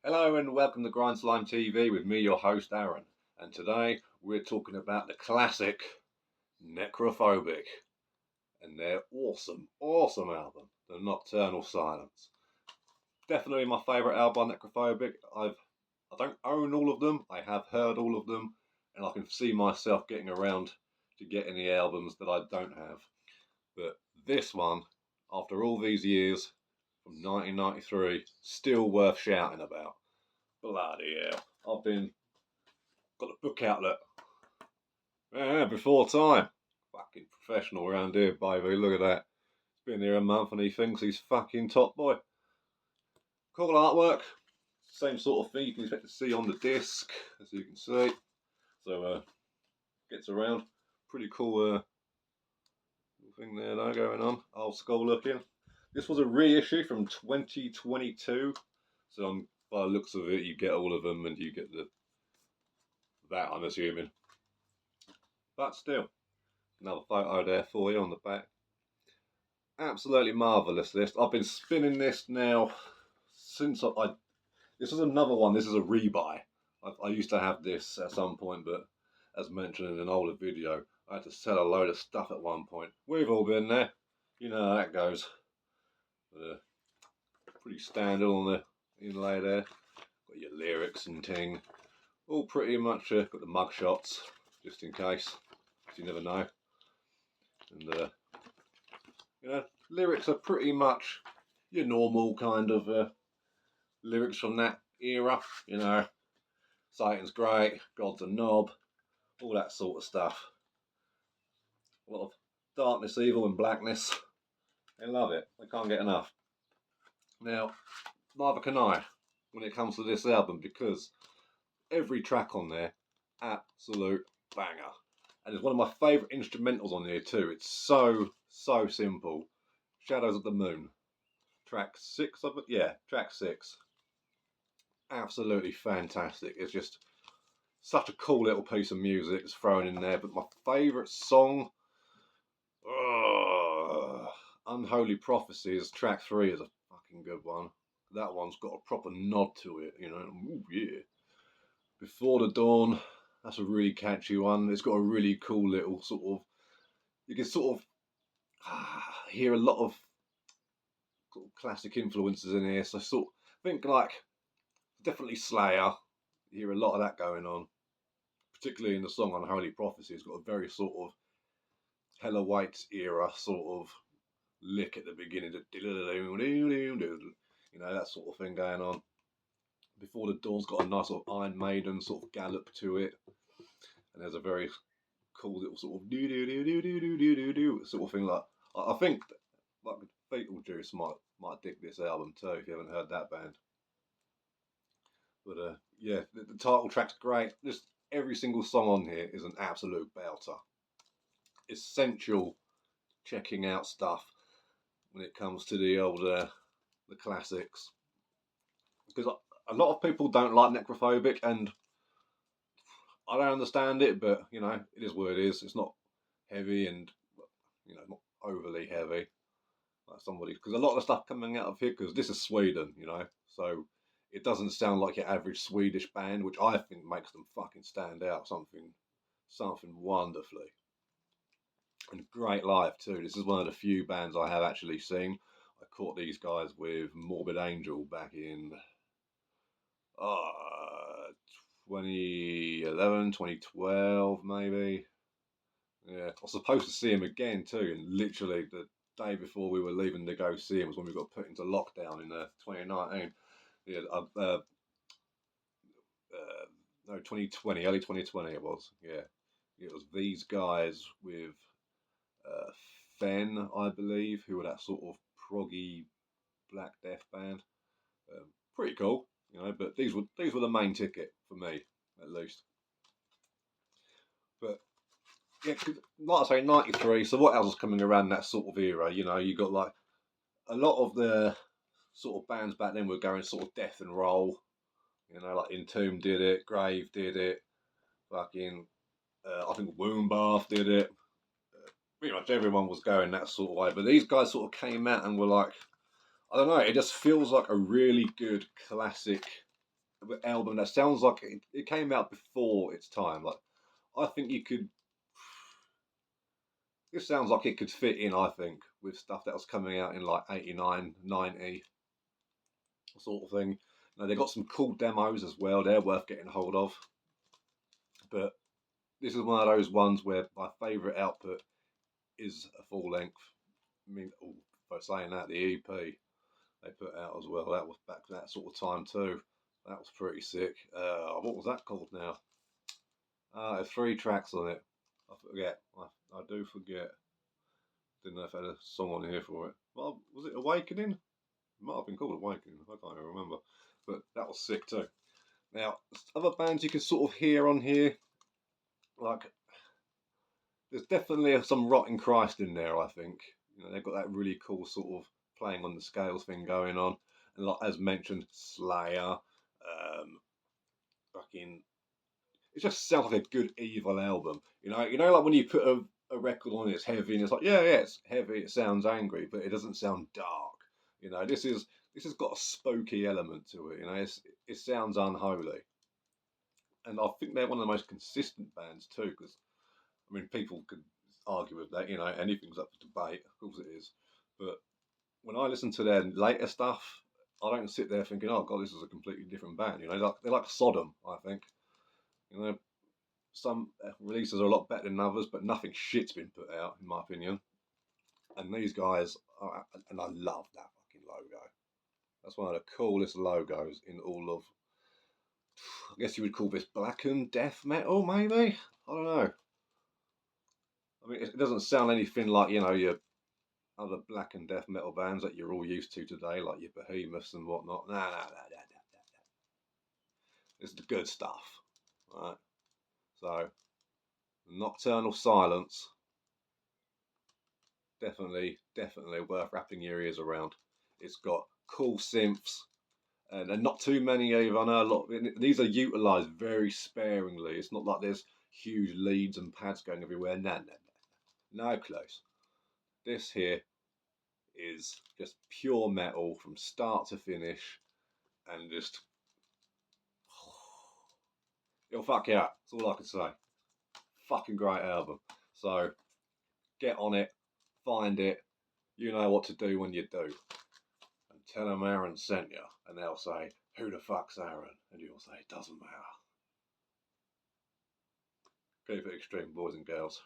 Hello and welcome to Grindslime TV with me, your host Aaron. And today we're talking about the classic Necrophobic and their awesome album, the Nocturnal Silence. Definitely my favourite album by Necrophobic. I don't own all of them, I have heard all of them, and I can see myself getting around to getting the albums that I don't have. But this one, after all these years, from 1993, still worth shouting about. Bloody hell. I've got a book outlet. Yeah, before time. Fucking professional around here, baby. Look at that. He's been here a month and he thinks he's fucking top boy. Cool artwork. Same sort of thing you can expect to see on the disc, as you can see. So, gets around. Pretty cool thing there though going on. Old school looking. This was a reissue from 2022. So by the looks of it, you get all of them and you get that, I'm assuming. But still, another photo there for you on the back. Absolutely marvellous list. I've been spinning this now since this is another one. This is a rebuy. I used to have this at some point, but as mentioned in an older video, I had to sell a load of stuff at one point. We've all been there. You know how that goes. Pretty standard on the inlay there. Got your lyrics and ting. All pretty much got the mug shots, just in case. You never know. And lyrics are pretty much your normal kind of lyrics from that era. You know, Satan's great, God's a knob, all that sort of stuff. A lot of darkness, evil, and blackness. They love it. They can't get enough. Now, neither can I when it comes to this album, because every track on there, absolute banger. And it's one of my favourite instrumentals on here too. It's so simple. Shadows of the Moon. Track 6 of it? Yeah, track 6. Absolutely fantastic. It's just such a cool little piece of music that's thrown in there. But my favourite song, Unholy Prophecies, track 3 is a fucking good one. That one's got a proper nod to it, you know. Ooh, yeah. Before the Dawn, that's a really catchy one. It's got a really cool little sort of, you can sort of hear a lot of classic influences in here. So sort of think like definitely Slayer. You hear a lot of that going on, particularly in the song Unholy Prophecy. It's got a very sort of Hella White's era sort of lick at the beginning, you know, that sort of thing going on. Before the Dawn's got a nice sort of Iron Maiden sort of gallop to it, and there's a very cool little sort of do sort of thing. Like I think like Beetlejuice might dig this album too if you haven't heard that band. But yeah, the title track's great. Just every single song on here is an absolute belter. Essential checking out stuff when it comes to the old the classics, because a lot of people don't like Necrophobic, and I don't understand it, but you know, it is what it is. It's not heavy, and you know, not overly heavy like somebody, because a lot of the stuff coming out of here, because this is Sweden, you know, so it doesn't sound like your average Swedish band, which I think makes them fucking stand out something wonderfully. And great live too. This is one of the few bands I have actually seen. I caught these guys with Morbid Angel back in 2011, 2012 maybe. Yeah, I was supposed to see him again too, and literally the day before we were leaving to go see him was when we got put into lockdown in 2019. Yeah, no, 2020, early 2020 it was. Yeah, it was these guys with Fen, I believe, who were that sort of proggy Black Death band. Pretty cool, you know. But these were the main ticket for me, at least. But yeah, like I say, 93. So what else was coming around that sort of era? You know, you got like a lot of the sort of bands back then were going sort of death and roll. You know, like Entomb did it, Grave did it, fucking I think Woundbath did it. Pretty much everyone was going that sort of way. But these guys sort of came out and were like, I don't know, it just feels like a really good classic album that sounds like it came out before its time. Like, I think you could. This sounds like it could fit in, I think, with stuff that was coming out in like 89, 90, sort of thing. Now, they got some cool demos as well. They're worth getting hold of. But this is one of those ones where my favourite output is a full length. I mean, by saying that, the EP they put out as well, that was back that sort of time too. That was pretty sick. What was that called now? There's 3 tracks on it. I forget. I do forget. Didn't know if I had a song on here for it. Well, was it Awakening? It might have been called Awakening. I can't even remember. But that was sick too. Now, other bands you can sort of hear on here, like, there's definitely some Rotting Christ in there, I think. You know, they've got that really cool sort of playing on the scales thing going on. And like, as mentioned, Slayer, fucking, it just sounds like a good evil album. You know, like when you put a record on, it's heavy, and it's like, yeah, it's heavy, it sounds angry, but it doesn't sound dark. You know, this has got a spooky element to it. You know, it sounds unholy, and I think they're one of the most consistent bands too. Because I mean, people could argue with that. You know, anything's up for debate. Of course it is, but when I listen to their later stuff, I don't sit there thinking, "Oh God, this is a completely different band." You know, they're like Sodom. I think, you know, some releases are a lot better than others, but nothing shit's been put out, in my opinion. And these guys, and I love that fucking logo. That's one of the coolest logos in all of, I guess you would call this blackened death metal, maybe? I don't know. I mean, it doesn't sound anything like, you know, your other black and death metal bands that you're all used to today, like your behemoths and whatnot. Nah. It's the good stuff, right? So, Nocturnal Silence, definitely worth wrapping your ears around. It's got cool synths, and not too many either. I know a lot. These are utilised very sparingly. It's not like there's huge leads and pads going everywhere. No close. This here is just pure metal from start to finish, and just it'll fuck you up. That's all I can say. Fucking great album. So get on it, find it. You know what to do when you do. And tell them Aaron sent you, and they'll say, "Who the fuck's Aaron?" And you'll say, "It doesn't matter." Keep it extreme, boys and girls.